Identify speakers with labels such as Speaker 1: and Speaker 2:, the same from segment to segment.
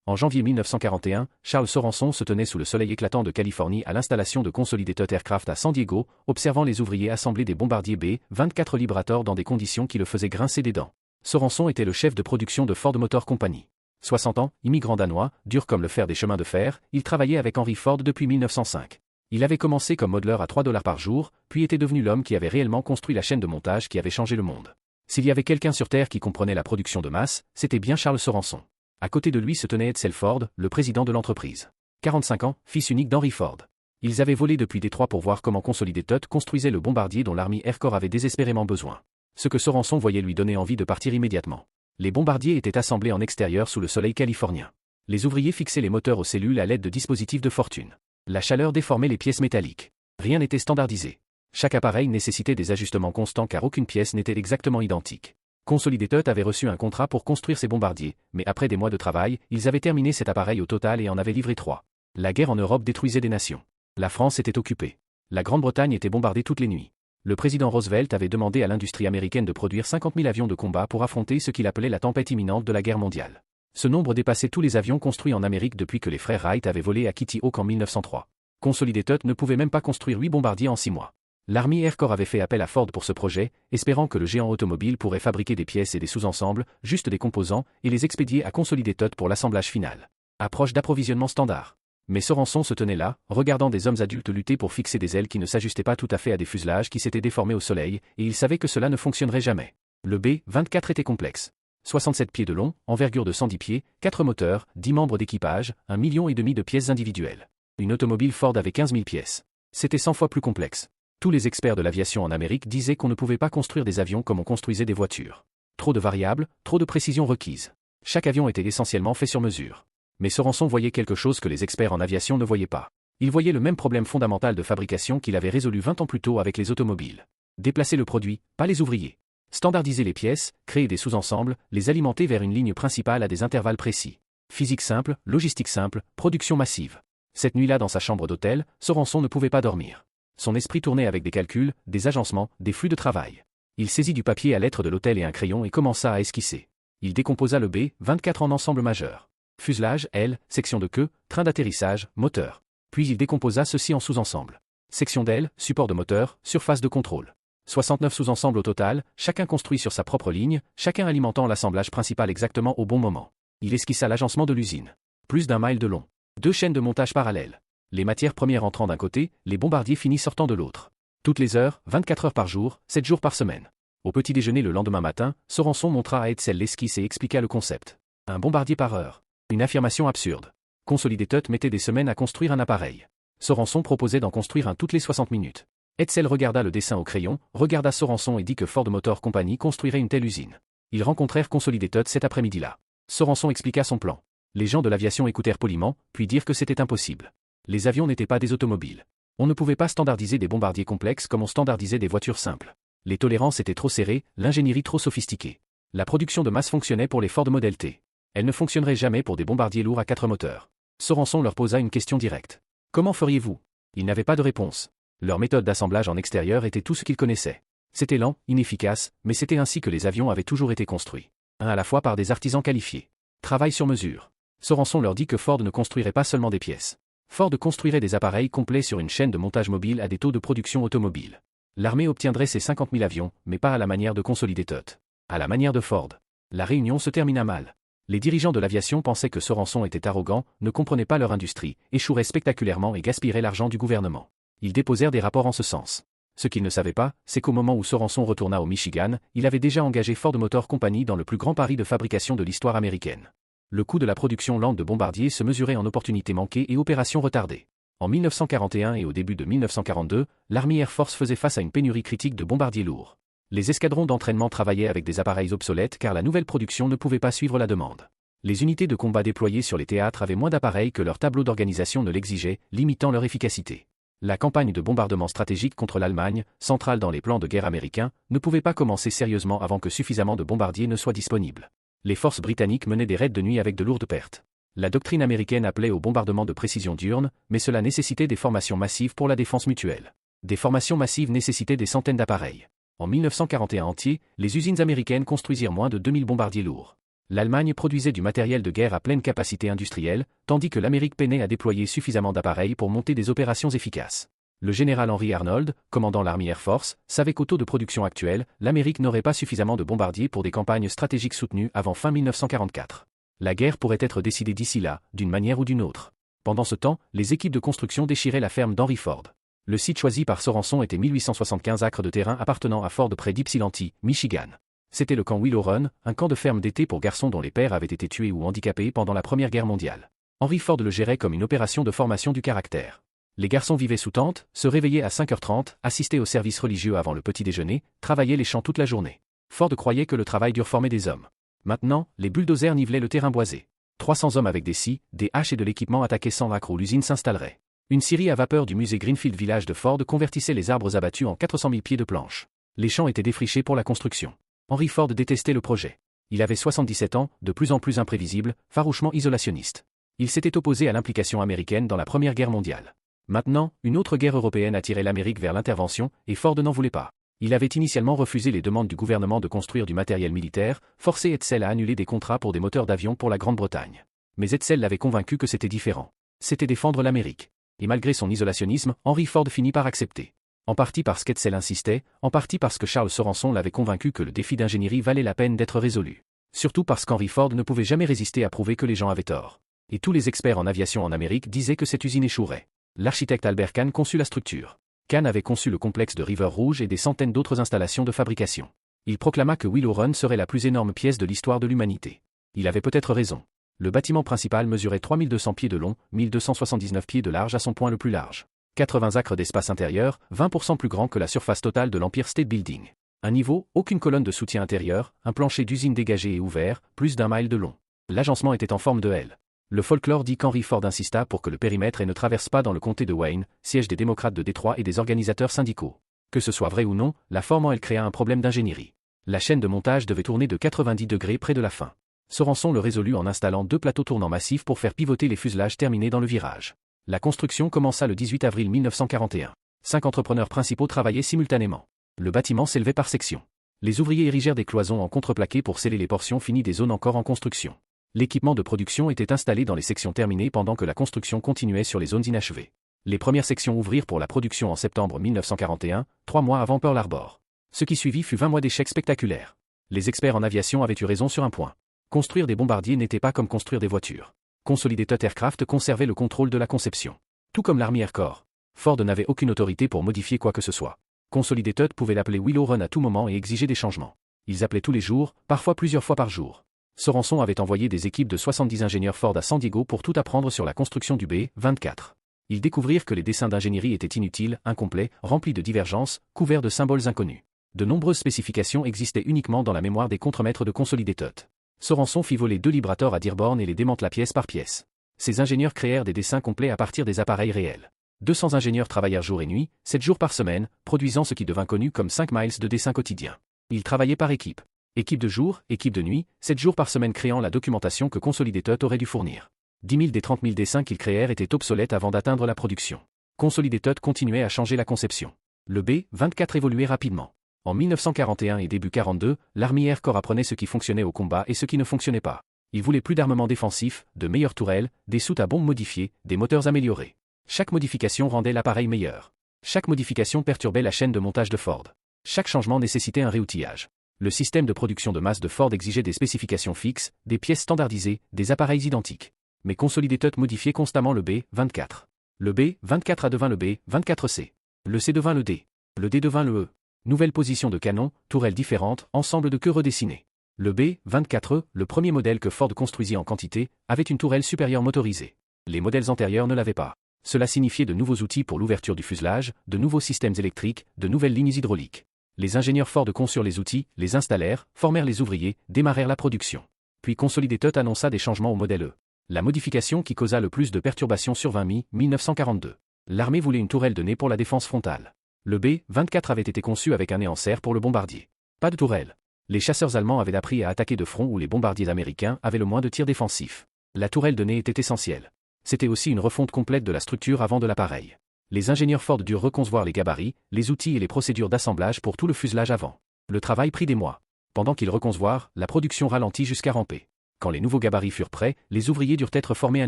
Speaker 1: En janvier 1941, Charles Sorenson se tenait sous le soleil éclatant de Californie à l'installation de Consolidated Aircraft à San Diego, observant les ouvriers assembler des bombardiers B-24 Liberator dans des conditions qui le faisaient grincer des dents. Sorenson était le chef de production de Ford Motor Company. 60 ans, immigrant danois, dur comme le fer des chemins de fer, il travaillait avec Henry Ford depuis 1905. Il avait commencé comme modeleur à $3 par jour, puis était devenu l'homme qui avait réellement construit la chaîne de montage qui avait changé le monde. S'il y avait quelqu'un sur Terre qui comprenait la production de masse, c'était bien Charles Sorenson. À côté de lui se tenait Edsel Ford, le président de l'entreprise. 45 ans, fils unique d'Henry Ford. Ils avaient volé depuis Détroit pour voir comment Consolidated construisait le bombardier dont l'Army Air Corps avait désespérément besoin. Ce que Sorenson voyait lui donnait envie de partir immédiatement. Les bombardiers étaient assemblés en extérieur sous le soleil californien. Les ouvriers fixaient les moteurs aux cellules à l'aide de dispositifs de fortune. La chaleur déformait les pièces métalliques. Rien n'était standardisé. Chaque appareil nécessitait des ajustements constants car aucune pièce n'était exactement identique. Consolidated avait reçu un contrat pour construire ces bombardiers, mais après des mois de travail, ils avaient terminé cet appareil au total et en avaient livré 3. La guerre en Europe détruisait des nations. La France était occupée. La Grande-Bretagne était bombardée toutes les nuits. Le président Roosevelt avait demandé à l'industrie américaine de produire 50 000 avions de combat pour affronter ce qu'il appelait la tempête imminente de la guerre mondiale. Ce nombre dépassait tous les avions construits en Amérique depuis que les frères Wright avaient volé à Kitty Hawk en 1903. Consolidated ne pouvait même pas construire 8 bombardiers en 6 mois. L'Army Air Corps avait fait appel à Ford pour ce projet, espérant que le géant automobile pourrait fabriquer des pièces et des sous-ensembles, juste des composants, et les expédier à Consolidated pour l'assemblage final. Approche d'approvisionnement standard. Mais Sorenson se tenait là, regardant des hommes adultes lutter pour fixer des ailes qui ne s'ajustaient pas tout à fait à des fuselages qui s'étaient déformés au soleil, et il savait que cela ne fonctionnerait jamais. Le B-24 était complexe. 67 pieds de long, envergure de 110 pieds, 4 moteurs, 10 membres d'équipage, 1,5 million de pièces individuelles. Une automobile Ford avait 15 000 pièces. C'était 100 fois plus complexe. Tous les experts de l'aviation en Amérique disaient qu'on ne pouvait pas construire des avions comme on construisait des voitures. Trop de variables, trop de précision requise. Chaque avion était essentiellement fait sur mesure. Mais Sorenson voyait quelque chose que les experts en aviation ne voyaient pas. Il voyait le même problème fondamental de fabrication qu'il avait résolu 20 ans plus tôt avec les automobiles. Déplacer le produit, pas les ouvriers. Standardiser les pièces, créer des sous-ensembles, les alimenter vers une ligne principale à des intervalles précis. Physique simple, logistique simple, production massive. Cette nuit-là dans sa chambre d'hôtel, Sorenson ne pouvait pas dormir. Son esprit tournait avec des calculs, des agencements, des flux de travail. Il saisit du papier à lettres de l'hôtel et un crayon et commença à esquisser. Il décomposa le B-24 en ensemble majeur. Fuselage, aile, section de queue, train d'atterrissage, moteur. Puis il décomposa ceci en sous-ensemble. Section d'aile, support de moteur, surface de contrôle. 69 sous-ensembles au total, chacun construit sur sa propre ligne, chacun alimentant l'assemblage principal exactement au bon moment. Il esquissa l'agencement de l'usine. Plus d'1 mile de long. 2 chaînes de montage parallèles. Les matières premières entrant d'un côté, les bombardiers finis sortant de l'autre. Toutes les heures, 24 heures par jour, 7 jours par semaine. Au petit déjeuner le lendemain matin, Sorenson montra à Edsel l'esquisse et expliqua le concept. Un bombardier par heure. Une affirmation absurde. Consolidated mettait des semaines à construire un appareil. Sorenson proposait d'en construire un toutes les 60 minutes. Edsel regarda le dessin au crayon, regarda Sorenson et dit que Ford Motor Company construirait une telle usine. Ils rencontrèrent Consolidated cet après-midi-là. Sorenson expliqua son plan. Les gens de l'aviation écoutèrent poliment, puis dirent que c'était impossible. Les avions n'étaient pas des automobiles. On ne pouvait pas standardiser des bombardiers complexes comme on standardisait des voitures simples. Les tolérances étaient trop serrées, l'ingénierie trop sophistiquée. La production de masse fonctionnait pour les Ford Model T. Elle ne fonctionnerait jamais pour des bombardiers lourds à 4 moteurs. Sorenson leur posa une question directe. Comment feriez-vous? Ils n'avaient pas de réponse. Leur méthode d'assemblage en extérieur était tout ce qu'ils connaissaient. C'était lent, inefficace, mais c'était ainsi que les avions avaient toujours été construits. Un à la fois par des artisans qualifiés. Travail sur mesure. Sorenson leur dit que Ford ne construirait pas seulement des pièces. Ford construirait des appareils complets sur une chaîne de montage mobile à des taux de production automobile. L'armée obtiendrait ses 50 000 avions, mais pas à la manière de Consolidated. À la manière de Ford. La réunion se termina mal. Les dirigeants de l'aviation pensaient que Sorenson était arrogant, ne comprenait pas leur industrie, échouerait spectaculairement et gaspillerait l'argent du gouvernement. Ils déposèrent des rapports en ce sens. Ce qu'ils ne savaient pas, c'est qu'au moment où Sorenson retourna au Michigan, il avait déjà engagé Ford Motor Company dans le plus grand pari de fabrication de l'histoire américaine. Le coût de la production lente de bombardiers se mesurait en opportunités manquées et opérations retardées. En 1941 et au début de 1942, l'Army Air Force faisait face à une pénurie critique de bombardiers lourds. Les escadrons d'entraînement travaillaient avec des appareils obsolètes car la nouvelle production ne pouvait pas suivre la demande. Les unités de combat déployées sur les théâtres avaient moins d'appareils que leur tableau d'organisation ne l'exigeait, limitant leur efficacité. La campagne de bombardement stratégique contre l'Allemagne, centrale dans les plans de guerre américains, ne pouvait pas commencer sérieusement avant que suffisamment de bombardiers ne soient disponibles. Les forces britanniques menaient des raids de nuit avec de lourdes pertes. La doctrine américaine appelait au bombardement de précision diurne, mais cela nécessitait des formations massives pour la défense mutuelle. Des formations massives nécessitaient des centaines d'appareils. En 1941 entier, les usines américaines construisirent moins de 2000 bombardiers lourds. L'Allemagne produisait du matériel de guerre à pleine capacité industrielle, tandis que l'Amérique peinait à déployer suffisamment d'appareils pour monter des opérations efficaces. Le général Henry Arnold, commandant l'Army Air Force, savait qu'au taux de production actuel, l'Amérique n'aurait pas suffisamment de bombardiers pour des campagnes stratégiques soutenues avant fin 1944. La guerre pourrait être décidée d'ici là, d'une manière ou d'une autre. Pendant ce temps, les équipes de construction déchiraient la ferme d'Henry Ford. Le site choisi par Sorenson était 1875 acres de terrain appartenant à Ford près d'Ypsilanti, Michigan. C'était le camp Willow Run, un camp de ferme d'été pour garçons dont les pères avaient été tués ou handicapés pendant la Première Guerre mondiale. Henry Ford le gérait comme une opération de formation du caractère. Les garçons vivaient sous tente, se réveillaient à 5h30, assistaient au service religieux avant le petit déjeuner, travaillaient les champs toute la journée. Ford croyait que le travail dur formait des hommes. Maintenant, les bulldozers nivelaient le terrain boisé. 300 hommes avec des scies, des haches et de l'équipement attaquaient sans vaincre où l'usine s'installerait. Une scierie à vapeur du musée Greenfield Village de Ford convertissait les arbres abattus en 400 000 pieds de planches. Les champs étaient défrichés pour la construction. Henry Ford détestait le projet. Il avait 77 ans, de plus en plus imprévisible, farouchement isolationniste. Il s'était opposé à l'implication américaine dans la Première Guerre mondiale. Maintenant, une autre guerre européenne attirait l'Amérique vers l'intervention, et Ford n'en voulait pas. Il avait initialement refusé les demandes du gouvernement de construire du matériel militaire, forcé Hetzel à annuler des contrats pour des moteurs d'avion pour la Grande-Bretagne. Mais Hetzel l'avait convaincu que c'était différent. C'était défendre l'Amérique. Et malgré son isolationnisme, Henry Ford finit par accepter. En partie parce qu'Hetzel insistait, en partie parce que Charles Sorenson l'avait convaincu que le défi d'ingénierie valait la peine d'être résolu. Surtout parce qu'Henry Ford ne pouvait jamais résister à prouver que les gens avaient tort. Et tous les experts en aviation en Amérique disaient que cette usine échouerait. L'architecte Albert Kahn conçut la structure. Kahn avait conçu le complexe de River Rouge et des centaines d'autres installations de fabrication. Il proclama que Willow Run serait la plus énorme pièce de l'histoire de l'humanité. Il avait peut-être raison. Le bâtiment principal mesurait 3200 pieds de long, 1279 pieds de large à son point le plus large. 80 acres d'espace intérieur, 20% plus grand que la surface totale de l'Empire State Building. Un niveau, aucune colonne de soutien intérieur, un plancher d'usine dégagé et ouvert, plus d'1 mile de long. L'agencement était en forme de L. Le folklore dit qu'Henry Ford insista pour que le périmètre ne traverse pas dans le comté de Wayne, siège des démocrates de Détroit et des organisateurs syndicaux. Que ce soit vrai ou non, la forme en L créa un problème d'ingénierie. La chaîne de montage devait tourner de 90 degrés près de la fin. Sorenson le résolut en installant 2 plateaux tournants massifs pour faire pivoter les fuselages terminés dans le virage. La construction commença le 18 avril 1941. 5 entrepreneurs principaux travaillaient simultanément. Le bâtiment s'élevait par section. Les ouvriers érigèrent des cloisons en contreplaqué pour sceller les portions finies des zones encore en construction. L'équipement de production était installé dans les sections terminées pendant que la construction continuait sur les zones inachevées. Les premières sections ouvrirent pour la production en septembre 1941, 3 mois avant Pearl Harbor. Ce qui suivit fut 20 mois d'échecs spectaculaires. Les experts en aviation avaient eu raison sur un point. Construire des bombardiers n'était pas comme construire des voitures. Consolidated Aircraft conservait le contrôle de la conception. Tout comme l'Army Air Corps. Ford n'avait aucune autorité pour modifier quoi que ce soit. Consolidated pouvait l'appeler Willow Run à tout moment et exiger des changements. Ils appelaient tous les jours, parfois plusieurs fois par jour. Sorenson avait envoyé des équipes de 70 ingénieurs Ford à San Diego pour tout apprendre sur la construction du B-24. Ils découvrirent que les dessins d'ingénierie étaient inutiles, incomplets, remplis de divergences, couverts de symboles inconnus. De nombreuses spécifications existaient uniquement dans la mémoire des contremaîtres de Consolidated. Sorenson fit voler 2 Librators à Dearborn et les démantela pièce par pièce. Ces ingénieurs créèrent des dessins complets à partir des appareils réels. 200 ingénieurs travaillèrent jour et nuit, 7 jours par semaine, produisant ce qui devint connu comme 5 miles de dessins quotidiens. Ils travaillaient par équipe. Équipe de jour, équipe de nuit, 7 jours par semaine créant la documentation que Consolidated aurait dû fournir. 10 000 des 30 000 dessins qu'ils créèrent étaient obsolètes avant d'atteindre la production. Consolidated continuait à changer la conception. Le B-24 évoluait rapidement. En 1941 et début 42, l'Army Air Corps apprenait ce qui fonctionnait au combat et ce qui ne fonctionnait pas. Il voulait plus d'armement défensif, de meilleures tourelles, des soutes à bombes modifiées, des moteurs améliorés. Chaque modification rendait l'appareil meilleur. Chaque modification perturbait la chaîne de montage de Ford. Chaque changement nécessitait un réoutillage. Le système de production de masse de Ford exigeait des spécifications fixes, des pièces standardisées, des appareils identiques. Mais Consolidated modifiait constamment le B-24. Le B-24A devint le B-24C. Le C devint le D. Le D devint le E. Nouvelle position de canon, tourelles différentes, ensemble de queues redessinées. Le B-24E, le premier modèle que Ford construisit en quantité, avait une tourelle supérieure motorisée. Les modèles antérieurs ne l'avaient pas. Cela signifiait de nouveaux outils pour l'ouverture du fuselage, de nouveaux systèmes électriques, de nouvelles lignes hydrauliques. Les ingénieurs Ford conçurent les outils, les installèrent, formèrent les ouvriers, démarrèrent la production. Puis Consolidated annonça des changements au modèle E. La modification qui causa le plus de perturbations survint mi-1942. L'armée voulait une tourelle de nez pour la défense frontale. Le B-24 avait été conçu avec un nez en serre pour le bombardier. Pas de tourelle. Les chasseurs allemands avaient appris à attaquer de front où les bombardiers américains avaient le moins de tirs défensifs. La tourelle de nez était essentielle. C'était aussi une refonte complète de la structure avant de l'appareil. Les ingénieurs Ford durent reconcevoir les gabarits, les outils et les procédures d'assemblage pour tout le fuselage avant. Le travail prit des mois. Pendant qu'ils reconcevoirent, la production ralentit jusqu'à ramper. Quand les nouveaux gabarits furent prêts, les ouvriers durent être formés à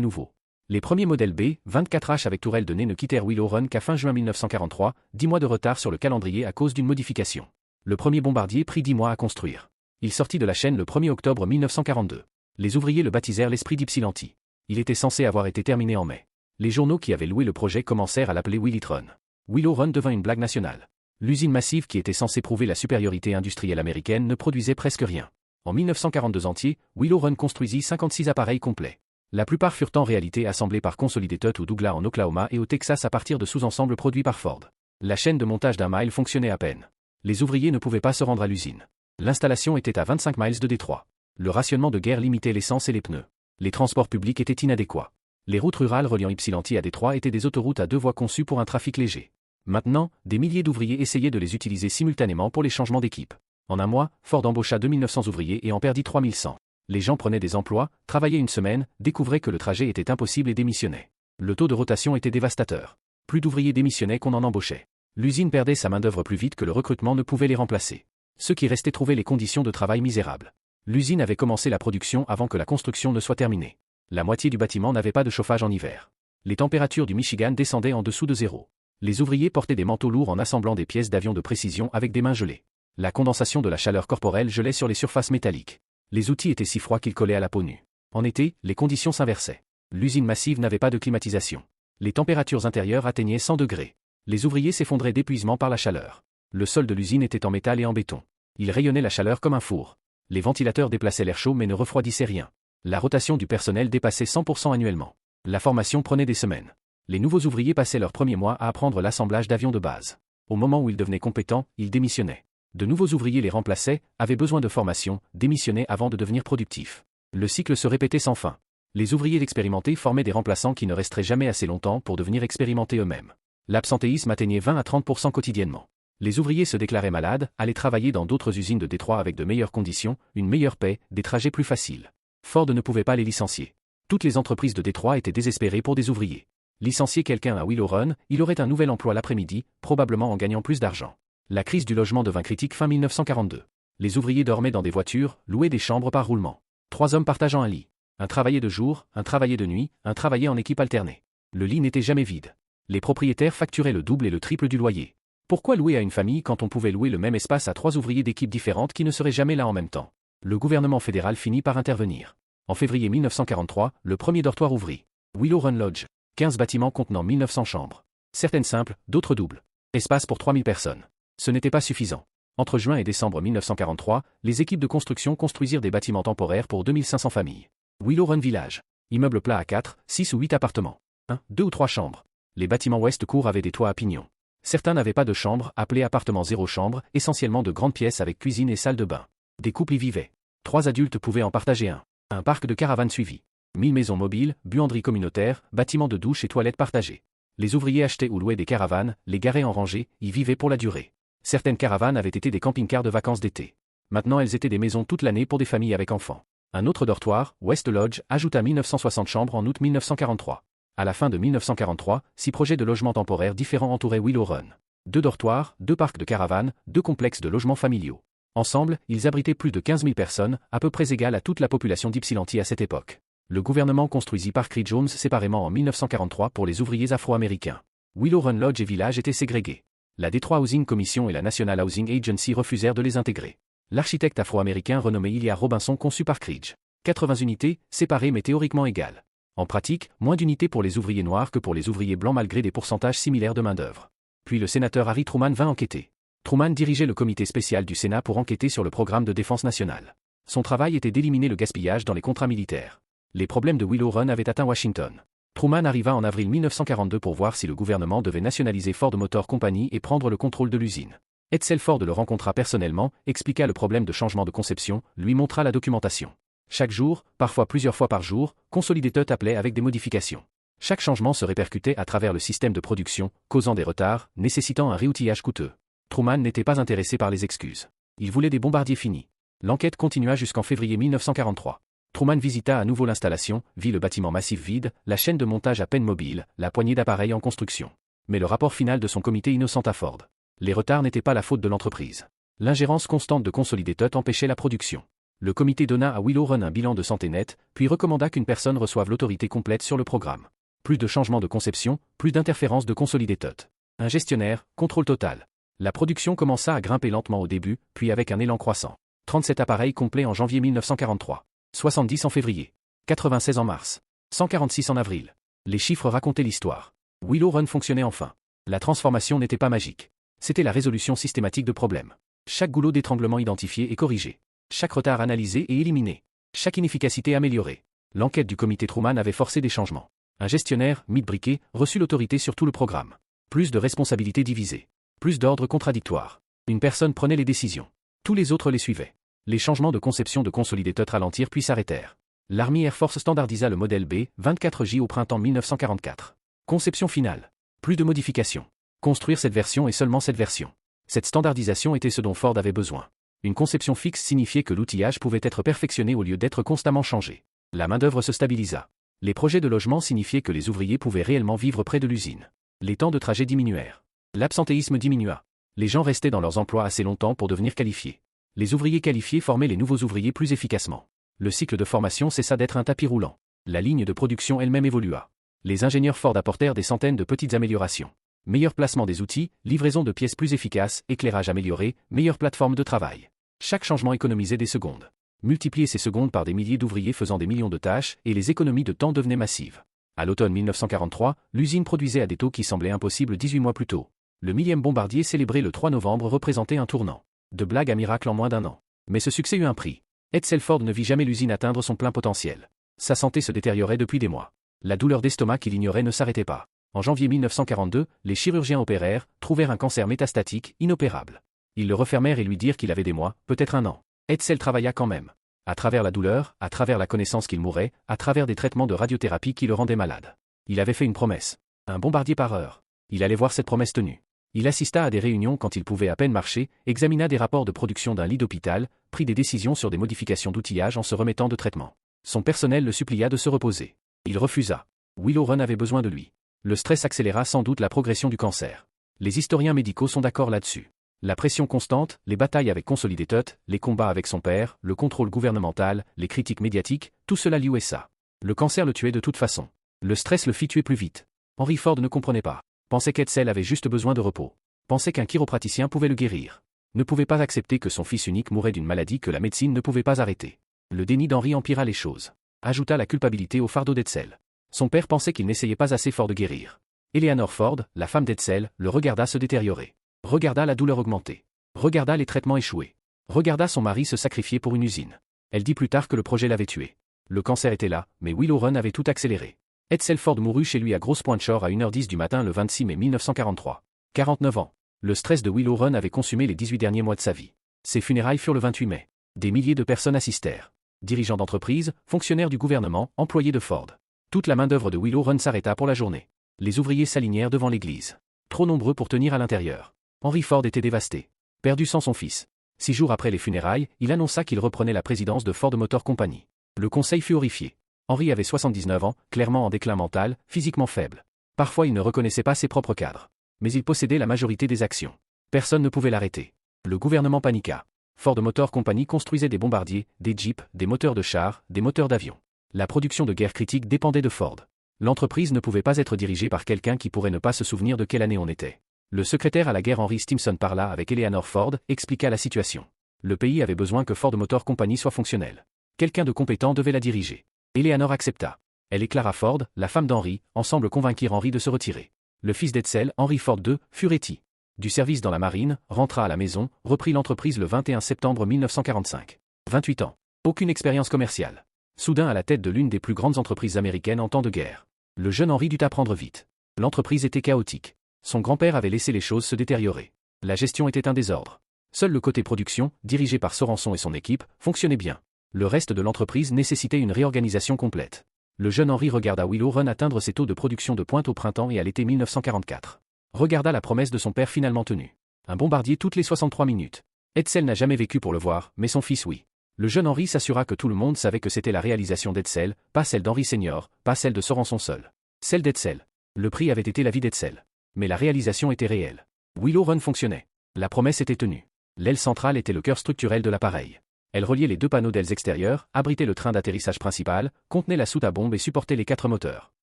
Speaker 1: nouveau. Les premiers modèles B-24H avec tourelle de nez ne quittèrent Willow Run qu'à fin juin 1943, 10 mois de retard sur le calendrier à cause d'une modification. Le premier bombardier prit 10 mois à construire. Il sortit de la chaîne le 1er octobre 1942. Les ouvriers le baptisèrent l'Esprit d'Ypsilanti. Il était censé avoir été terminé en mai. Les journaux qui avaient loué le projet commencèrent à l'appeler Willitron. Willow Run devint une blague nationale. L'usine massive qui était censée prouver la supériorité industrielle américaine ne produisait presque rien. En 1942 entier, Willow Run construisit 56 appareils complets. La plupart furent en réalité assemblés par Consolidated ou Douglas en Oklahoma et au Texas à partir de sous-ensembles produits par Ford. La chaîne de montage d'un mile fonctionnait à peine. Les ouvriers ne pouvaient pas se rendre à l'usine. L'installation était à 25 miles de Détroit. Le rationnement de guerre limitait l'essence et les pneus. Les transports publics étaient inadéquats. Les routes rurales reliant Ypsilanti à Détroit étaient des autoroutes à 2 voies conçues pour un trafic léger. Maintenant, des milliers d'ouvriers essayaient de les utiliser simultanément pour les changements d'équipe. En un mois, Ford embaucha 2900 ouvriers et en perdit 3100. Les gens prenaient des emplois, travaillaient une semaine, découvraient que le trajet était impossible et démissionnaient. Le taux de rotation était dévastateur. Plus d'ouvriers démissionnaient qu'on en embauchait. L'usine perdait sa main-d'œuvre plus vite que le recrutement ne pouvait les remplacer. Ceux qui restaient trouvaient les conditions de travail misérables. L'usine avait commencé la production avant que la construction ne soit terminée. La moitié du bâtiment n'avait pas de chauffage en hiver. Les températures du Michigan descendaient en dessous de zéro. Les ouvriers portaient des manteaux lourds en assemblant des pièces d'avions de précision avec des mains gelées. La condensation de la chaleur corporelle gelait sur les surfaces métalliques. Les outils étaient si froids qu'ils collaient à la peau nue. En été, les conditions s'inversaient. L'usine massive n'avait pas de climatisation. Les températures intérieures atteignaient 100 degrés. Les ouvriers s'effondraient d'épuisement par la chaleur. Le sol de l'usine était en métal et en béton. Il rayonnait la chaleur comme un four. Les ventilateurs déplaçaient l'air chaud mais ne refroidissaient rien. La rotation du personnel dépassait 100% annuellement. La formation prenait des semaines. Les nouveaux ouvriers passaient leurs premiers mois à apprendre l'assemblage d'avions de base. Au moment où ils devenaient compétents, ils démissionnaient. De nouveaux ouvriers les remplaçaient, avaient besoin de formation, démissionnaient avant de devenir productifs. Le cycle se répétait sans fin. Les ouvriers expérimentés formaient des remplaçants qui ne resteraient jamais assez longtemps pour devenir expérimentés eux-mêmes. L'absentéisme atteignait 20 à 30% quotidiennement. Les ouvriers se déclaraient malades, allaient travailler dans d'autres usines de Détroit avec de meilleures conditions, une meilleure paie, des trajets plus faciles. Ford ne pouvait pas les licencier. Toutes les entreprises de Détroit étaient désespérées pour des ouvriers. Licencier quelqu'un à Willow Run, il aurait un nouvel emploi l'après-midi, probablement en gagnant plus d'argent. La crise du logement devint critique fin 1942. Les ouvriers dormaient dans des voitures, louaient des chambres par roulement. 3 hommes partageant un lit. Un travaillait de jour, un travaillait de nuit, un travaillait en équipe alternée. Le lit n'était jamais vide. Les propriétaires facturaient le double et le triple du loyer. Pourquoi louer à une famille quand on pouvait louer le même espace à 3 ouvriers d'équipes différentes qui ne seraient jamais là en même temps? Le gouvernement fédéral finit par intervenir. En février 1943, le premier dortoir ouvrit. Willow Run Lodge. 15 bâtiments contenant 1900 chambres. Certaines simples, d'autres doubles. Espace pour 3000 personnes. Ce n'était pas suffisant. Entre juin et décembre 1943, les équipes de construction construisirent des bâtiments temporaires pour 2500 familles. Willow Run Village. Immeuble plat à 4, 6 ou 8 appartements. 1, 2 ou 3 chambres. Les bâtiments West Court avaient des toits à pignons. Certains n'avaient pas de chambre, appelés appartements 0 chambre, essentiellement de grandes pièces avec cuisine et salle de bain. Des couples y vivaient. 3 adultes pouvaient en partager un. Un parc de caravanes suivi. 1000 maisons mobiles, buanderies communautaires, bâtiments de douche et toilettes partagées. Les ouvriers achetaient ou louaient des caravanes, les garaient en rangée, y vivaient pour la durée. Certaines caravanes avaient été des camping-cars de vacances d'été. Maintenant elles étaient des maisons toute l'année pour des familles avec enfants. Un autre dortoir, West Lodge, ajouta 1960 chambres en août 1943. À la fin de 1943, 6 projets de logements temporaires différents entouraient Willow Run. 2 dortoirs, 2 parcs de caravanes, 2 complexes de logements familiaux. Ensemble, ils abritaient plus de 15 000 personnes, à peu près égale à toute la population d'Ypsilanti à cette époque. Le gouvernement construisit Park Ridge Homes séparément en 1943 pour les ouvriers afro-américains. Willow Run Lodge et Village étaient ségrégés. La Detroit Housing Commission et la National Housing Agency refusèrent de les intégrer. L'architecte afro-américain renommé Ilya Robinson conçut Park Ridge. 80 unités, séparées mais théoriquement égales. En pratique, moins d'unités pour les ouvriers noirs que pour les ouvriers blancs malgré des pourcentages similaires de main-d'œuvre. Puis le sénateur Harry Truman vint enquêter. Truman dirigeait le comité spécial du Sénat pour enquêter sur le programme de défense nationale. Son travail était d'éliminer le gaspillage dans les contrats militaires. Les problèmes de Willow Run avaient atteint Washington. Truman arriva en avril 1942 pour voir si le gouvernement devait nationaliser Ford Motor Company et prendre le contrôle de l'usine. Edsel Ford le rencontra personnellement, expliqua le problème de changement de conception, lui montra la documentation. Chaque jour, parfois plusieurs fois par jour, Consolidated appelait avec des modifications. Chaque changement se répercutait à travers le système de production, causant des retards, nécessitant un réoutillage coûteux. Truman n'était pas intéressé par les excuses. Il voulait des bombardiers finis. L'enquête continua jusqu'en février 1943. Truman visita à nouveau l'installation, vit le bâtiment massif vide, la chaîne de montage à peine mobile, la poignée d'appareils en construction. Mais le rapport final de son comité innocenta Ford. Les retards n'étaient pas la faute de l'entreprise. L'ingérence constante de Consolidated empêchait la production. Le comité donna à Willow Run un bilan de santé net, puis recommanda qu'une personne reçoive l'autorité complète sur le programme. Plus de changements de conception, plus d'interférences de Consolidated. Un gestionnaire, contrôle total. La production commença à grimper lentement au début, puis avec un élan croissant. 37 appareils complets en janvier 1943. 70 en février. 96 en mars. 146 en avril. Les chiffres racontaient l'histoire. Willow Run fonctionnait enfin. La transformation n'était pas magique. C'était la résolution systématique de problèmes. Chaque goulot d'étranglement identifié et corrigé. Chaque retard analysé et éliminé. Chaque inefficacité améliorée. L'enquête du comité Truman avait forcé des changements. Un gestionnaire, Mitt Briquet, reçut l'autorité sur tout le programme. Plus de responsabilités divisées. Plus d'ordres contradictoires. Une personne prenait les décisions. Tous les autres les suivaient. Les changements de conception de Consolidated ralentirent puis s'arrêtèrent. L'Army Air Force standardisa le modèle B-24J au printemps 1944. Conception finale. Plus de modifications. Construire cette version et seulement cette version. Cette standardisation était ce dont Ford avait besoin. Une conception fixe signifiait que l'outillage pouvait être perfectionné au lieu d'être constamment changé. La main-d'œuvre se stabilisa. Les projets de logement signifiaient que les ouvriers pouvaient réellement vivre près de l'usine. Les temps de trajet diminuèrent. L'absentéisme diminua. Les gens restaient dans leurs emplois assez longtemps pour devenir qualifiés. Les ouvriers qualifiés formaient les nouveaux ouvriers plus efficacement. Le cycle de formation cessa d'être un tapis roulant. La ligne de production elle-même évolua. Les ingénieurs Ford apportèrent des centaines de petites améliorations. Meilleur placement des outils, livraison de pièces plus efficaces, éclairage amélioré, meilleure plateforme de travail. Chaque changement économisait des secondes. Multiplier ces secondes par des milliers d'ouvriers faisant des millions de tâches, et les économies de temps devenaient massives. À l'automne 1943, l'usine produisait à des taux qui semblaient impossibles 18 mois plus tôt. Le 1000e bombardier célébré le 3 novembre représentait un tournant. De blague à miracle en moins d'un an. Mais ce succès eut un prix. Edsel Ford ne vit jamais l'usine atteindre son plein potentiel. Sa santé se détériorait depuis des mois. La douleur d'estomac qu'il ignorait ne s'arrêtait pas. En janvier 1942, les chirurgiens opérèrent, trouvèrent un cancer métastatique, inopérable. Ils le refermèrent et lui dirent qu'il avait des mois, peut-être un an. Edsel travailla quand même. À travers la douleur, à travers la connaissance qu'il mourait, à travers des traitements de radiothérapie qui le rendaient malade. Il avait fait une promesse. Un bombardier par heure. Il allait voir cette promesse tenue. Il assista à des réunions quand il pouvait à peine marcher, examina des rapports de production d'un lit d'hôpital, prit des décisions sur des modifications d'outillage en se remettant de traitement. Son personnel le supplia de se reposer. Il refusa. Willow Run avait besoin de lui. Le stress accéléra sans doute la progression du cancer. Les historiens médicaux sont d'accord là-dessus. La pression constante, les batailles avec Consolidated, les combats avec son père, le contrôle gouvernemental, les critiques médiatiques, tout cela liouait ça. Le cancer le tuait de toute façon. Le stress le fit tuer plus vite. Henry Ford ne comprenait pas. Pensait qu'Edsel avait juste besoin de repos. Pensait qu'un chiropraticien pouvait le guérir. Ne pouvait pas accepter que son fils unique mourait d'une maladie que la médecine ne pouvait pas arrêter. Le déni d'Henry empira les choses. Ajouta la culpabilité au fardeau d'Edsel. Son père pensait qu'il n'essayait pas assez fort de guérir. Eleanor Ford, la femme d'Edsel, le regarda se détériorer. Regarda la douleur augmenter. Regarda les traitements échouer. Regarda son mari se sacrifier pour une usine. Elle dit plus tard que le projet l'avait tué. Le cancer était là, mais Willow Run avait tout accéléré. Edsel Ford mourut chez lui à Grosse Pointe Shore à 1h10 du matin le 26 mai 1943. 49 ans. Le stress de Willow Run avait consumé les 18 derniers mois de sa vie. Ses funérailles furent le 28 mai. Des milliers de personnes assistèrent. Dirigeants d'entreprise, fonctionnaires du gouvernement, employés de Ford. Toute la main-d'œuvre de Willow Run s'arrêta pour la journée. Les ouvriers s'alignèrent devant l'église. Trop nombreux pour tenir à l'intérieur. Henry Ford était dévasté. Perdu sans son fils. 6 jours après les funérailles, il annonça qu'il reprenait la présidence de Ford Motor Company. Le conseil fut horrifié. Henry avait 79 ans, clairement en déclin mental, physiquement faible. Parfois il ne reconnaissait pas ses propres cadres. Mais il possédait la majorité des actions. Personne ne pouvait l'arrêter. Le gouvernement paniqua. Ford Motor Company construisait des bombardiers, des jeeps, des moteurs de chars, des moteurs d'avions. La production de guerre critique dépendait de Ford. L'entreprise ne pouvait pas être dirigée par quelqu'un qui pourrait ne pas se souvenir de quelle année on était. Le secrétaire à la guerre Henry Stimson parla avec Eleanor Ford, expliqua la situation. Le pays avait besoin que Ford Motor Company soit fonctionnelle. Quelqu'un de compétent devait la diriger. Eleanor accepta. Elle éclaira Ford, la femme d'Henry, ensemble convainquirent Henry de se retirer. Le fils d'Edsel, Henry Ford II, fut réti. Du service dans la marine, rentra à la maison, reprit l'entreprise le 21 septembre 1945. 28 ans. Aucune expérience commerciale. Soudain à la tête de l'une des plus grandes entreprises américaines en temps de guerre. Le jeune Henry dut apprendre vite. L'entreprise était chaotique. Son grand-père avait laissé les choses se détériorer. La gestion était un désordre. Seul le côté production, dirigé par Sorenson et son équipe, fonctionnait bien. Le reste de l'entreprise nécessitait une réorganisation complète. Le jeune Henry regarda Willow Run atteindre ses taux de production de pointe au printemps et à l'été 1944. Regarda la promesse de son père finalement tenue. Un bombardier toutes les 63 minutes. Edsel n'a jamais vécu pour le voir, mais son fils oui. Le jeune Henry s'assura que tout le monde savait que c'était la réalisation d'Edsel, pas celle d'Henry Senior, pas celle de Sorenson seul. Celle d'Edsel. Le prix avait été la vie d'Edsel. Mais la réalisation était réelle. Willow Run fonctionnait. La promesse était tenue. L'aile centrale était le cœur structurel de l'appareil. Elle reliait les deux panneaux d'ailes extérieures, abritait le train d'atterrissage principal, contenait la soute à bombe et supportait les 4 moteurs.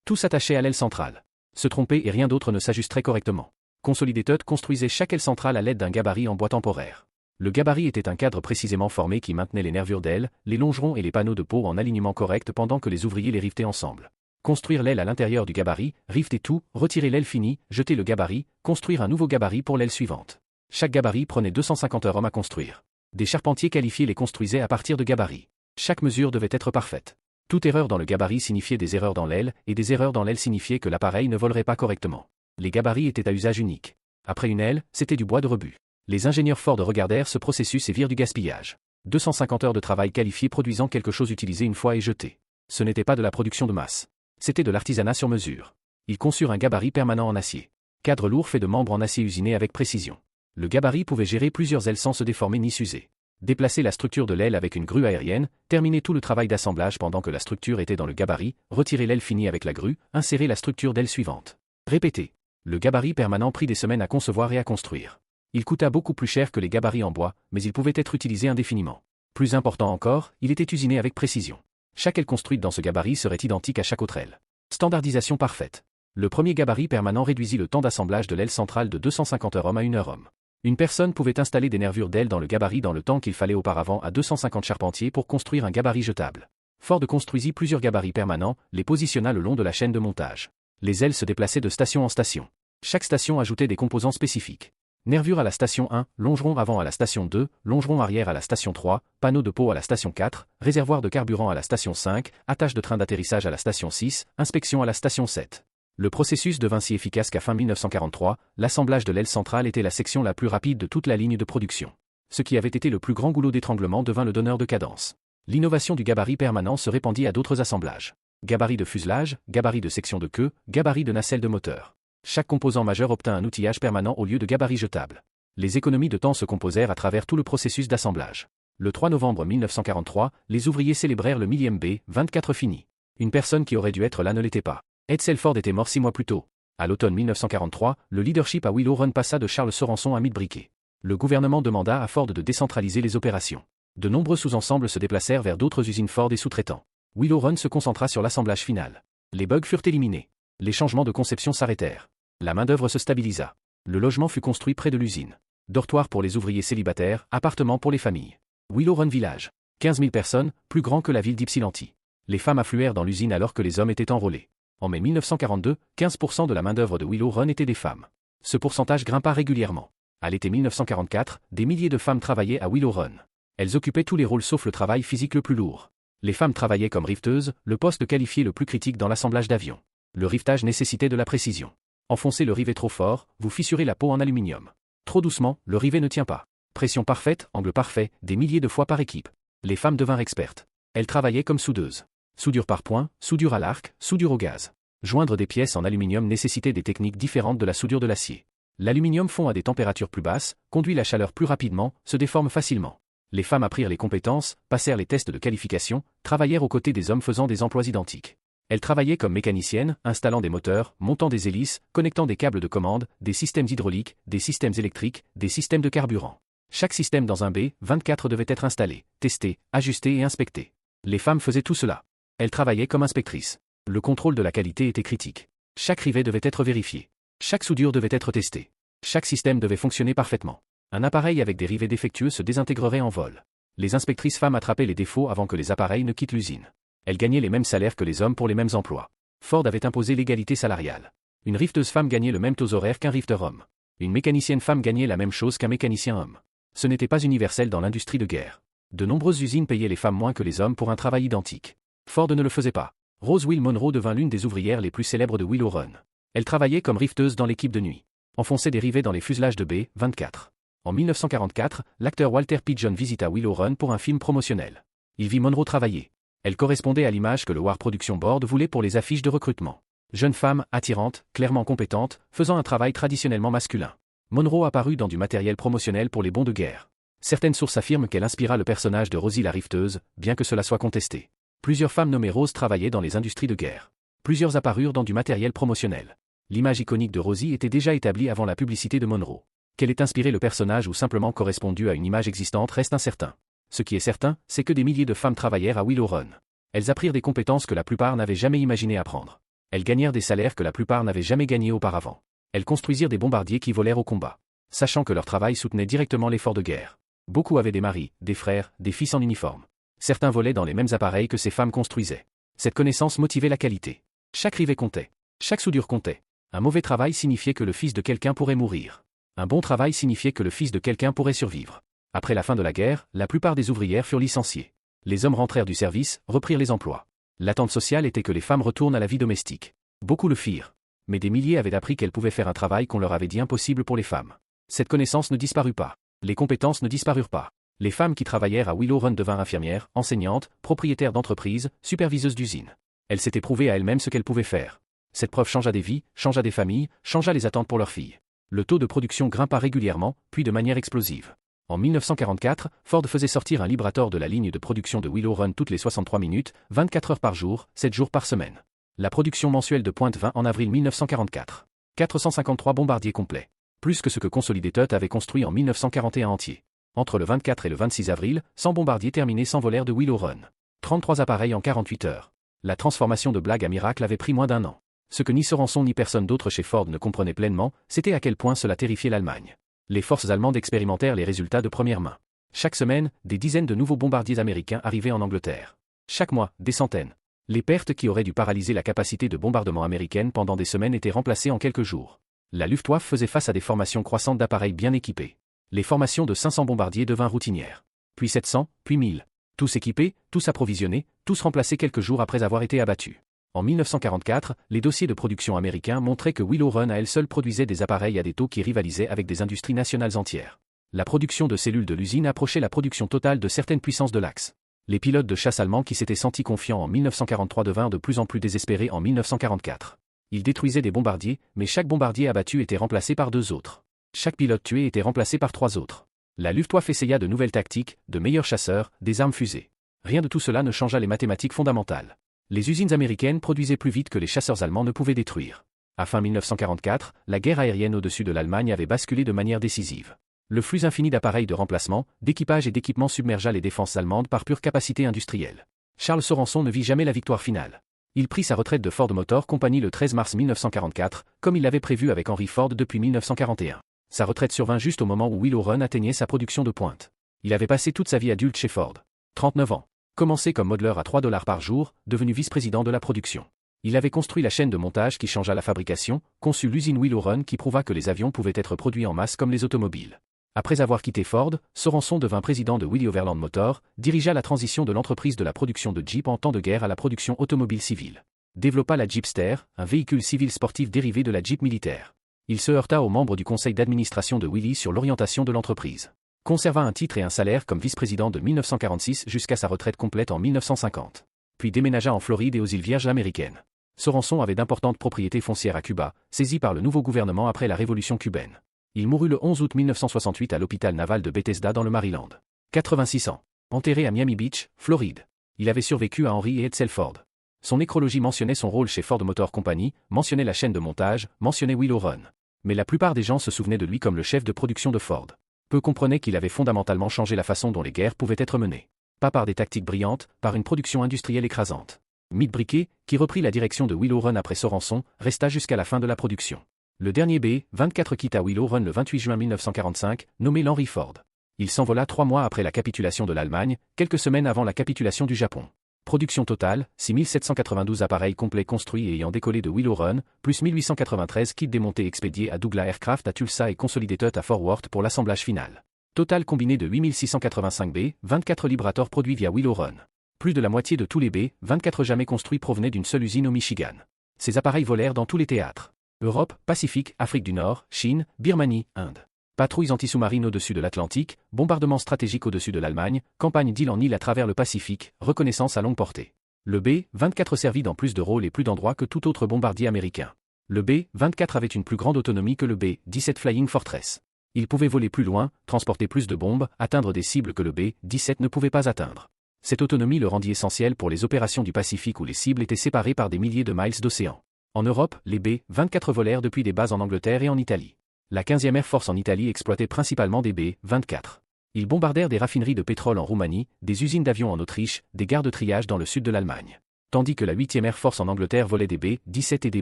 Speaker 1: Tout s'attachait à l'aile centrale. Se tromper et rien d'autre ne s'ajusterait correctement. Consolidated construisait chaque aile centrale à l'aide d'un gabarit en bois temporaire. Le gabarit était un cadre précisément formé qui maintenait les nervures d'aile, les longerons et les panneaux de peau en alignement correct pendant que les ouvriers les rivetaient ensemble. Construire l'aile à l'intérieur du gabarit, riveter tout, retirer l'aile finie, jeter le gabarit, construire un nouveau gabarit pour l'aile suivante. Chaque gabarit prenait 250 heures à construire. Des charpentiers qualifiés les construisaient à partir de gabarits. Chaque mesure devait être parfaite. Toute erreur dans le gabarit signifiait des erreurs dans l'aile, et des erreurs dans l'aile signifiaient que l'appareil ne volerait pas correctement. Les gabarits étaient à usage unique. Après une aile, c'était du bois de rebut. Les ingénieurs Ford regardèrent ce processus et virent du gaspillage. 250 heures de travail qualifié produisant quelque chose utilisé une fois et jeté. Ce n'était pas de la production de masse. C'était de l'artisanat sur mesure. Ils conçurent un gabarit permanent en acier. Cadre lourd fait de membres en acier usiné avec précision. Le gabarit pouvait gérer plusieurs ailes sans se déformer ni s'user. Déplacer la structure de l'aile avec une grue aérienne, terminer tout le travail d'assemblage pendant que la structure était dans le gabarit, retirer l'aile finie avec la grue, insérer la structure d'aile suivante. Répéter. Le gabarit permanent prit des semaines à concevoir et à construire. Il coûta beaucoup plus cher que les gabarits en bois, mais il pouvait être utilisé indéfiniment. Plus important encore, il était usiné avec précision. Chaque aile construite dans ce gabarit serait identique à chaque autre aile. Standardisation parfaite. Le premier gabarit permanent réduisit le temps d'assemblage de l'aile centrale de 250 heures à 1 heure. Une personne pouvait installer des nervures d'aile dans le gabarit dans le temps qu'il fallait auparavant à 250 charpentiers pour construire un gabarit jetable. Ford construisit plusieurs gabarits permanents, les positionna le long de la chaîne de montage. Les ailes se déplaçaient de station en station. Chaque station ajoutait des composants spécifiques. Nervure à la station 1, longeron avant à la station 2, longeron arrière à la station 3, panneau de peau à la station 4, réservoir de carburant à la station 5, attache de train d'atterrissage à la station 6, inspection à la station 7. Le processus devint si efficace qu'à fin 1943, l'assemblage de l'aile centrale était la section la plus rapide de toute la ligne de production. Ce qui avait été le plus grand goulot d'étranglement devint le donneur de cadence. L'innovation du gabarit permanent se répandit à d'autres assemblages. Gabarit de fuselage, gabarit de section de queue, gabarit de nacelle de moteur. Chaque composant majeur obtint un outillage permanent au lieu de gabarit jetable. Les économies de temps se composèrent à travers tout le processus d'assemblage. Le 3 novembre 1943, les ouvriers célébrèrent le millième B24 fini. Une personne qui aurait dû être là ne l'était pas. Edsel Ford était mort 6 mois plus tôt. À l'automne 1943, le leadership à Willow Run passa de Charles Sorenson à Milt Briquet. Le gouvernement demanda à Ford de décentraliser les opérations. De nombreux sous-ensembles se déplacèrent vers d'autres usines Ford et sous-traitants. Willow Run se concentra sur l'assemblage final. Les bugs furent éliminés. Les changements de conception s'arrêtèrent. La main-d'œuvre se stabilisa. Le logement fut construit près de l'usine. Dortoirs pour les ouvriers célibataires, appartements pour les familles. Willow Run Village. 15 000 personnes, plus grand que la ville d'Ypsilanti. Les femmes affluèrent dans l'usine alors que les hommes étaient enrôlés. En mai 1942, 15% de la main-d'œuvre de Willow Run était des femmes. Ce pourcentage grimpa régulièrement. À l'été 1944, des milliers de femmes travaillaient à Willow Run. Elles occupaient tous les rôles sauf le travail physique le plus lourd. Les femmes travaillaient comme riveteuses, le poste qualifié le plus critique dans l'assemblage d'avions. Le rivetage nécessitait de la précision. Enfoncez le rivet trop fort, vous fissurez la peau en aluminium. Trop doucement, le rivet ne tient pas. Pression parfaite, angle parfait, des milliers de fois par équipe. Les femmes devinrent expertes. Elles travaillaient comme soudeuses. Soudure par point, soudure à l'arc, soudure au gaz. Joindre des pièces en aluminium nécessitait des techniques différentes de la soudure de l'acier. L'aluminium fond à des températures plus basses, conduit la chaleur plus rapidement, se déforme facilement. Les femmes apprirent les compétences, passèrent les tests de qualification, travaillèrent aux côtés des hommes faisant des emplois identiques. Elles travaillaient comme mécaniciennes, installant des moteurs, montant des hélices, connectant des câbles de commande, des systèmes hydrauliques, des systèmes électriques, des systèmes de carburant. Chaque système dans un B24 devait être installé, testé, ajusté et inspecté. Les femmes faisaient tout cela. Elles travaillaient comme inspectrices. Le contrôle de la qualité était critique. Chaque rivet devait être vérifié. Chaque soudure devait être testée. Chaque système devait fonctionner parfaitement. Un appareil avec des rivets défectueux se désintégrerait en vol. Les inspectrices femmes attrapaient les défauts avant que les appareils ne quittent l'usine. Elles gagnaient les mêmes salaires que les hommes pour les mêmes emplois. Ford avait imposé l'égalité salariale. Une rifteuse femme gagnait le même taux horaire qu'un rifteur homme. Une mécanicienne femme gagnait la même chose qu'un mécanicien homme. Ce n'était pas universel dans l'industrie de guerre. De nombreuses usines payaient les femmes moins que les hommes pour un travail identique. Ford ne le faisait pas. Rose Will Monroe devint l'une des ouvrières les plus célèbres de Willow Run. Elle travaillait comme rifteuse dans l'équipe de nuit. Enfonçait des rivets dans les fuselages de B24. En 1944, l'acteur Walter Pidgeon visita Willow Run pour un film promotionnel. Il vit Monroe travailler. Elle correspondait à l'image que le War Production Board voulait pour les affiches de recrutement. Jeune femme, attirante, clairement compétente, faisant un travail traditionnellement masculin. Monroe apparut dans du matériel promotionnel pour les bons de guerre. Certaines sources affirment qu'elle inspira le personnage de Rosie la rifteuse, bien que cela soit contesté. Plusieurs femmes nommées Rose travaillaient dans les industries de guerre. Plusieurs apparurent dans du matériel promotionnel. L'image iconique de Rosie était déjà établie avant la publicité de Monroe. Qu'elle ait inspiré le personnage ou simplement correspondu à une image existante reste incertain. Ce qui est certain, c'est que des milliers de femmes travaillèrent à Willow Run. Elles apprirent des compétences que la plupart n'avaient jamais imaginé apprendre. Elles gagnèrent des salaires que la plupart n'avaient jamais gagnés auparavant. Elles construisirent des bombardiers qui volèrent au combat, sachant que leur travail soutenait directement l'effort de guerre. Beaucoup avaient des maris, des frères, des fils en uniforme. Certains volaient dans les mêmes appareils que ces femmes construisaient. Cette connaissance motivait la qualité. Chaque rivet comptait. Chaque soudure comptait. Un mauvais travail signifiait que le fils de quelqu'un pourrait mourir. Un bon travail signifiait que le fils de quelqu'un pourrait survivre. Après la fin de la guerre, la plupart des ouvrières furent licenciées. Les hommes rentrèrent du service, reprirent les emplois. L'attente sociale était que les femmes retournent à la vie domestique. Beaucoup le firent. Mais des milliers avaient appris qu'elles pouvaient faire un travail qu'on leur avait dit impossible pour les femmes. Cette connaissance ne disparut pas. Les compétences ne disparurent pas. Les femmes qui travaillèrent à Willow Run devinrent infirmières, enseignantes, propriétaires d'entreprises, superviseuses d'usines. Elles s'étaient prouvées à elles-mêmes ce qu'elles pouvaient faire. Cette preuve changea des vies, changea des familles, changea les attentes pour leurs filles. Le taux de production grimpa régulièrement, puis de manière explosive. En 1944, Ford faisait sortir un Librator de la ligne de production de Willow Run toutes les 63 minutes, 24 heures par jour, 7 jours par semaine. La production mensuelle de pointe vint en avril 1944. 453 bombardiers complets. Plus que ce que Consolidated avait construit en 1941 entier. Entre le 24 et le 26 avril, 100 bombardiers terminés s'envolèrent de Willow Run. 33 appareils en 48 heures. La transformation de blague à miracle avait pris moins d'un an. Ce que ni Sorenson ni personne d'autre chez Ford ne comprenait pleinement, c'était à quel point cela terrifiait l'Allemagne. Les forces allemandes expérimentèrent les résultats de première main. Chaque semaine, des dizaines de nouveaux bombardiers américains arrivaient en Angleterre. Chaque mois, des centaines. Les pertes qui auraient dû paralyser la capacité de bombardement américaine pendant des semaines étaient remplacées en quelques jours. La Luftwaffe faisait face à des formations croissantes d'appareils bien équipés. Les formations de 500 bombardiers devinrent routinières. Puis 700, puis 1000. Tous équipés, tous approvisionnés, tous remplacés quelques jours après avoir été abattus. En 1944, les dossiers de production américains montraient que Willow Run à elle seule produisait des appareils à des taux qui rivalisaient avec des industries nationales entières. La production de cellules de l'usine approchait la production totale de certaines puissances de l'Axe. Les pilotes de chasse allemands qui s'étaient sentis confiants en 1943 devinrent de plus en plus désespérés en 1944. Ils détruisaient des bombardiers, mais chaque bombardier abattu était remplacé par 2 autres. Chaque pilote tué était remplacé par 3 autres. La Luftwaffe essaya de nouvelles tactiques, de meilleurs chasseurs, des armes fusées. Rien de tout cela ne changea les mathématiques fondamentales. Les usines américaines produisaient plus vite que les chasseurs allemands ne pouvaient détruire. À fin 1944, la guerre aérienne au-dessus de l'Allemagne avait basculé de manière décisive. Le flux infini d'appareils de remplacement, d'équipage et d'équipements submergea les défenses allemandes par pure capacité industrielle. Charles Sorenson ne vit jamais la victoire finale. Il prit sa retraite de Ford Motor Company le 13 mars 1944, comme il l'avait prévu avec Henry Ford depuis 1941. Sa retraite survint juste au moment où Willow Run atteignait sa production de pointe. Il avait passé toute sa vie adulte chez Ford. 39 ans. Commencé comme modeleur à $3 par jour, devenu vice-président de la production. Il avait construit la chaîne de montage qui changea la fabrication, conçu l'usine Willow Run qui prouva que les avions pouvaient être produits en masse comme les automobiles. Après avoir quitté Ford, Sorenson devint président de Willy Overland Motor, dirigea la transition de l'entreprise de la production de Jeep en temps de guerre à la production automobile civile. Développa la Jeepster, un véhicule civil sportif dérivé de la Jeep militaire. Il se heurta aux membres du conseil d'administration de Willy sur l'orientation de l'entreprise. Conserva un titre et un salaire comme vice-président de 1946 jusqu'à sa retraite complète en 1950. Puis déménagea en Floride et aux îles Vierges américaines. Sorenson avait d'importantes propriétés foncières à Cuba, saisies par le nouveau gouvernement après la révolution cubaine. Il mourut le 11 août 1968 à l'hôpital naval de Bethesda dans le Maryland. 86 ans. Enterré à Miami Beach, Floride. Il avait survécu à Henry et Edsel Ford. Son nécrologie mentionnait son rôle chez Ford Motor Company, mentionnait la chaîne de montage, mentionnait Willow Run. Mais la plupart des gens se souvenaient de lui comme le chef de production de Ford. Peu comprenaient qu'il avait fondamentalement changé la façon dont les guerres pouvaient être menées. Pas par des tactiques brillantes, par une production industrielle écrasante. Mick Briquet, qui reprit la direction de Willow Run après Sorenson, resta jusqu'à la fin de la production. Le dernier B-24 quitta Willow Run le 28 juin 1945, nommé l'Henry Ford. Il s'envola 3 mois après la capitulation de l'Allemagne, quelques semaines avant la capitulation du Japon. Production totale, 6792 appareils complets construits et ayant décollé de Willow Run, plus 1893 kits démontés expédiés à Douglas Aircraft à Tulsa et Consolidated à Fort Worth pour l'assemblage final. Total combiné de 8685 B-24 Librator produits via Willow Run. Plus de la moitié de tous les B-24 jamais construits provenaient d'une seule usine au Michigan. Ces appareils volèrent dans tous les théâtres. Europe, Pacifique, Afrique du Nord, Chine, Birmanie, Inde. Patrouilles anti-sous-marines au-dessus de l'Atlantique, bombardements stratégiques au-dessus de l'Allemagne, campagne d'île en île à travers le Pacifique, reconnaissance à longue portée. Le B-24 servit dans plus de rôles et plus d'endroits que tout autre bombardier américain. Le B-24 avait une plus grande autonomie que le B-17 Flying Fortress. Il pouvait voler plus loin, transporter plus de bombes, atteindre des cibles que le B-17 ne pouvait pas atteindre. Cette autonomie le rendit essentiel pour les opérations du Pacifique où les cibles étaient séparées par des milliers de miles d'océan. En Europe, les B-24 volèrent depuis des bases en Angleterre et en Italie. La 15e Air Force en Italie exploitait principalement des B-24. Ils bombardèrent des raffineries de pétrole en Roumanie, des usines d'avions en Autriche, des gares de triage dans le sud de l'Allemagne. Tandis que la 8e Air Force en Angleterre volait des B-17 et des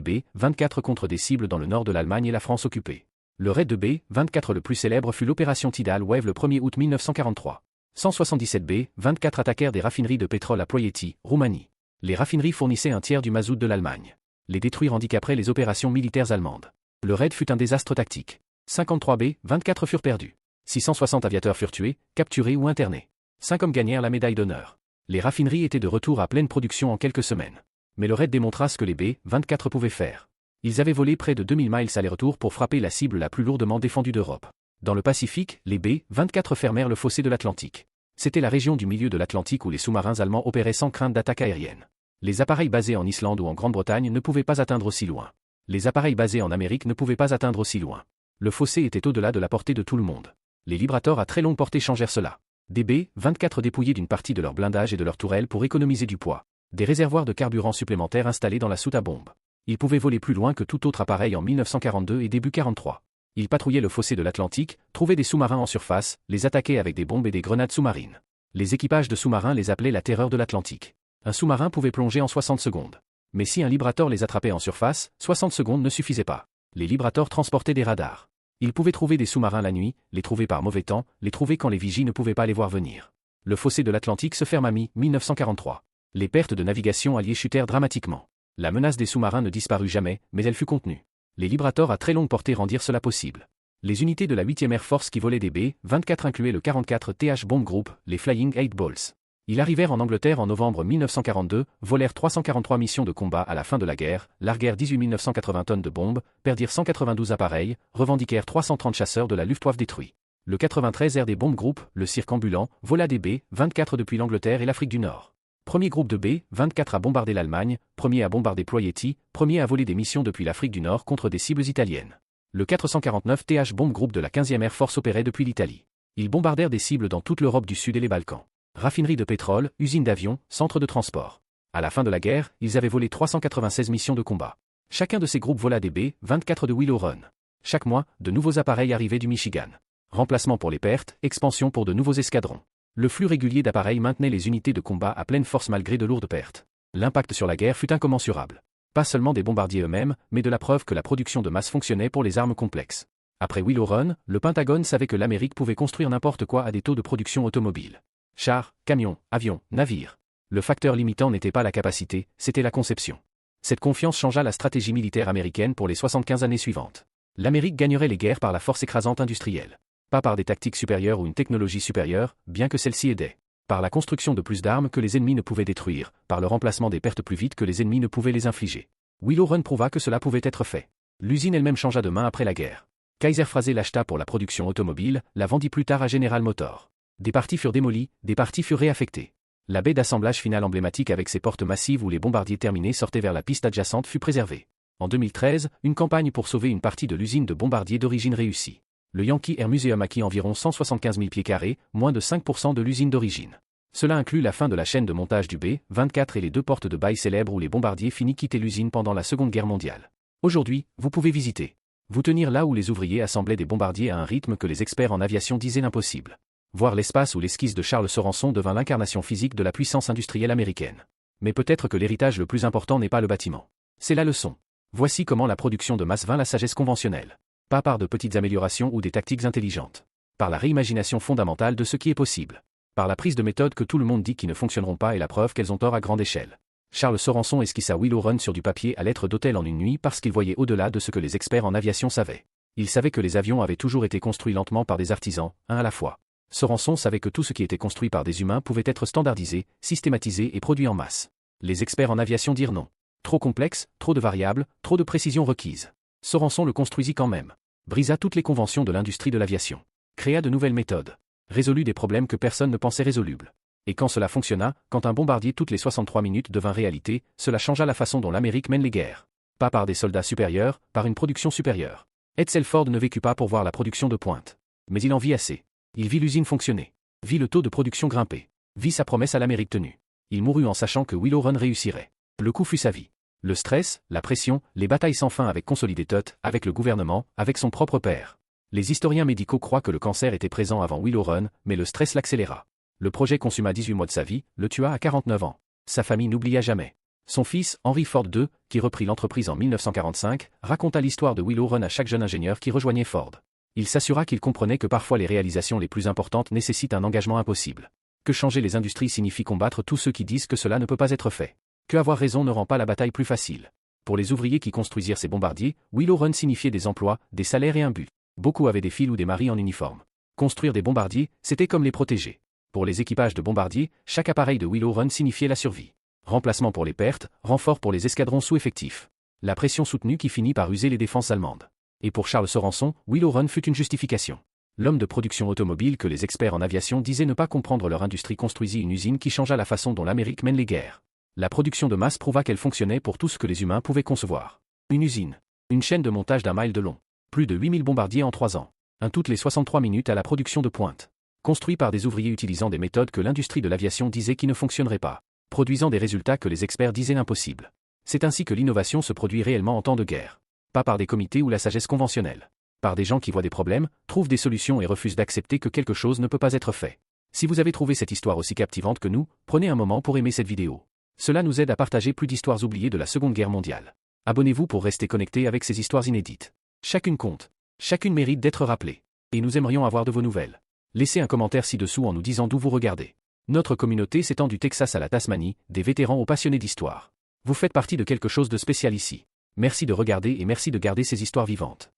Speaker 1: B-24 contre des cibles dans le nord de l'Allemagne et la France occupée. Le raid de B-24 le plus célèbre fut l'opération Tidal Wave le 1er août 1943. 177 B-24 attaquèrent des raffineries de pétrole à Ploieti, Roumanie. Les raffineries fournissaient un tiers du mazout de l'Allemagne. Les détruire handicaperait les opérations militaires allemandes. Le raid fut un désastre tactique. 53 B-24 furent perdus. 660 aviateurs furent tués, capturés ou internés. 5 hommes gagnèrent la médaille d'honneur. Les raffineries étaient de retour à pleine production en quelques semaines. Mais le raid démontra ce que les B-24 pouvaient faire. Ils avaient volé près de 2000 miles aller-retour pour frapper la cible la plus lourdement défendue d'Europe. Dans le Pacifique, les B-24 fermèrent le fossé de l'Atlantique. C'était la région du milieu de l'Atlantique où les sous-marins allemands opéraient sans crainte d'attaque aérienne. Les appareils basés en Islande ou en Grande-Bretagne ne pouvaient pas atteindre aussi loin. Les appareils basés en Amérique ne pouvaient pas atteindre aussi loin. Le fossé était au-delà de la portée de tout le monde. Les Librators à très longue portée changèrent cela. Des B-24 dépouillés d'une partie de leur blindage et de leurs tourelles pour économiser du poids. Des réservoirs de carburant supplémentaires installés dans la soute à bombe. Ils pouvaient voler plus loin que tout autre appareil en 1942 et début 1943. Ils patrouillaient le fossé de l'Atlantique, trouvaient des sous-marins en surface, les attaquaient avec des bombes et des grenades sous-marines. Les équipages de sous-marins les appelaient la terreur de l'Atlantique. Un sous-marin pouvait plonger en 60 secondes. Mais si un Librator les attrapait en surface, 60 secondes ne suffisaient pas. Les Librators transportaient des radars. Ils pouvaient trouver des sous-marins la nuit, les trouver par mauvais temps, les trouver quand les vigies ne pouvaient pas les voir venir. Le fossé de l'Atlantique se ferma mi-1943. Les pertes de navigation alliées chutèrent dramatiquement. La menace des sous-marins ne disparut jamais, mais elle fut contenue. Les Librators à très longue portée rendirent cela possible. Les unités de la 8e Air Force qui volaient des B-24 incluaient le 44 TH Bomb Group, les Flying 8 Balls. Ils arrivèrent en Angleterre en novembre 1942, volèrent 343 missions de combat à la fin de la guerre, larguèrent 18 980 tonnes de bombes, perdirent 192 appareils, revendiquèrent 330 chasseurs de la Luftwaffe détruits. Le 93 Air des Bomb Group, le cirque ambulant, vola des B-24 depuis l'Angleterre et l'Afrique du Nord. Premier groupe de B-24 à bombarder l'Allemagne, premier à bombarder Ploieti, premier à voler des missions depuis l'Afrique du Nord contre des cibles italiennes. Le 449 TH Bomb Group de la 15e Air Force opérait depuis l'Italie. Ils bombardèrent des cibles dans toute l'Europe du Sud et les Balkans. Raffineries de pétrole, usines d'avions, centres de transport. À la fin de la guerre, ils avaient volé 396 missions de combat. Chacun de ces groupes vola des B-24 de Willow Run. Chaque mois, de nouveaux appareils arrivaient du Michigan. Remplacement pour les pertes, expansion pour de nouveaux escadrons. Le flux régulier d'appareils maintenait les unités de combat à pleine force malgré de lourdes pertes. L'impact sur la guerre fut incommensurable. Pas seulement des bombardiers eux-mêmes, mais de la preuve que la production de masse fonctionnait pour les armes complexes. Après Willow Run, le Pentagone savait que l'Amérique pouvait construire n'importe quoi à des taux de production automobiles. Chars, camions, avions, navires. Le facteur limitant n'était pas la capacité, c'était la conception. Cette confiance changea la stratégie militaire américaine pour les 75 années suivantes. L'Amérique gagnerait les guerres par la force écrasante industrielle. Pas par des tactiques supérieures ou une technologie supérieure, bien que celle-ci aidait. Par la construction de plus d'armes que les ennemis ne pouvaient détruire, par le remplacement des pertes plus vite que les ennemis ne pouvaient les infliger. Willow Run prouva que cela pouvait être fait. L'usine elle-même changea de main après la guerre. Kaiser Frazee l'acheta pour la production automobile, la vendit plus tard à General Motors. Des parties furent démolies, des parties furent réaffectées. La baie d'assemblage finale emblématique avec ses portes massives où les bombardiers terminés sortaient vers la piste adjacente fut préservée. En 2013, une campagne pour sauver une partie de l'usine de bombardiers d'origine réussit. Le Yankee Air Museum acquit environ 175 000 pieds carrés, moins de 5% de l'usine d'origine. Cela inclut la fin de la chaîne de montage du B-24 et les deux portes de bail célèbres où les bombardiers finissent quitter l'usine pendant la Seconde Guerre mondiale. Aujourd'hui, vous pouvez visiter. Vous tenir là où les ouvriers assemblaient des bombardiers à un rythme que les experts en aviation disaient impossible. Voir l'espace où l'esquisse de Charles Sorenson devint l'incarnation physique de la puissance industrielle américaine. Mais peut-être que l'héritage le plus important n'est pas le bâtiment. C'est la leçon. Voici comment la production de masse vint la sagesse conventionnelle. Pas par de petites améliorations ou des tactiques intelligentes. Par la réimagination fondamentale de ce qui est possible. Par la prise de méthodes que tout le monde dit qui ne fonctionneront pas et la preuve qu'elles ont tort à grande échelle. Charles Sorenson esquissa Willow Run sur du papier à lettres d'hôtel en une nuit parce qu'il voyait au-delà de ce que les experts en aviation savaient. Il savait que les avions avaient toujours été construits lentement par des artisans, un à la fois. Sorenson savait que tout ce qui était construit par des humains pouvait être standardisé, systématisé et produit en masse. Les experts en aviation dirent non. Trop complexe, trop de variables, trop de précision requise. Sorenson le construisit quand même. Brisa toutes les conventions de l'industrie de l'aviation. Créa de nouvelles méthodes. Résolut des problèmes que personne ne pensait résolubles. Et quand cela fonctionna, quand un bombardier toutes les 63 minutes devint réalité, cela changea la façon dont l'Amérique mène les guerres. Pas par des soldats supérieurs, par une production supérieure. Edsel Ford ne vécut pas pour voir la production de pointe. Mais il en vit assez. Il vit l'usine fonctionner. Vit le taux de production grimper. Vit sa promesse à l'Amérique tenue. Il mourut en sachant que Willow Run réussirait. Le coup fut sa vie. Le stress, la pression, les batailles sans fin avec Consolidated, avec le gouvernement, avec son propre père. Les historiens médicaux croient que le cancer était présent avant Willow Run, mais le stress l'accéléra. Le projet consuma 18 mois de sa vie, le tua à 49 ans. Sa famille n'oublia jamais. Son fils, Henry Ford II, qui reprit l'entreprise en 1945, raconta l'histoire de Willow Run à chaque jeune ingénieur qui rejoignait Ford. Il s'assura qu'il comprenait que parfois les réalisations les plus importantes nécessitent un engagement impossible. Que changer les industries signifie combattre tous ceux qui disent que cela ne peut pas être fait. Que avoir raison ne rend pas la bataille plus facile. Pour les ouvriers qui construisirent ces bombardiers, Willow Run signifiait des emplois, des salaires et un but. Beaucoup avaient des filles ou des maris en uniforme. Construire des bombardiers, c'était comme les protéger. Pour les équipages de bombardiers, chaque appareil de Willow Run signifiait la survie. Remplacement pour les pertes, renfort pour les escadrons sous-effectifs. La pression soutenue qui finit par user les défenses allemandes. Et pour Charles Sorenson, Willow Run fut une justification. L'homme de production automobile que les experts en aviation disaient ne pas comprendre leur industrie construisit une usine qui changea la façon dont l'Amérique mène les guerres. La production de masse prouva qu'elle fonctionnait pour tout ce que les humains pouvaient concevoir. Une usine. Une chaîne de montage d'1 mile de long. Plus de 8000 bombardiers en 3 ans. Un toutes les 63 minutes à la production de pointe. Construit par des ouvriers utilisant des méthodes que l'industrie de l'aviation disait qui ne fonctionneraient pas. Produisant des résultats que les experts disaient impossibles. C'est ainsi que l'innovation se produit réellement en temps de guerre. Pas par des comités ou la sagesse conventionnelle. Par des gens qui voient des problèmes, trouvent des solutions et refusent d'accepter que quelque chose ne peut pas être fait. Si vous avez trouvé cette histoire aussi captivante que nous, prenez un moment pour aimer cette vidéo. Cela nous aide à partager plus d'histoires oubliées de la Seconde Guerre mondiale. Abonnez-vous pour rester connecté avec ces histoires inédites. Chacune compte. Chacune mérite d'être rappelée. Et nous aimerions avoir de vos nouvelles. Laissez un commentaire ci-dessous en nous disant d'où vous regardez. Notre communauté s'étend du Texas à la Tasmanie, des vétérans aux passionnés d'histoire. Vous faites partie de quelque chose de spécial ici. Merci de regarder et merci de garder ces histoires vivantes.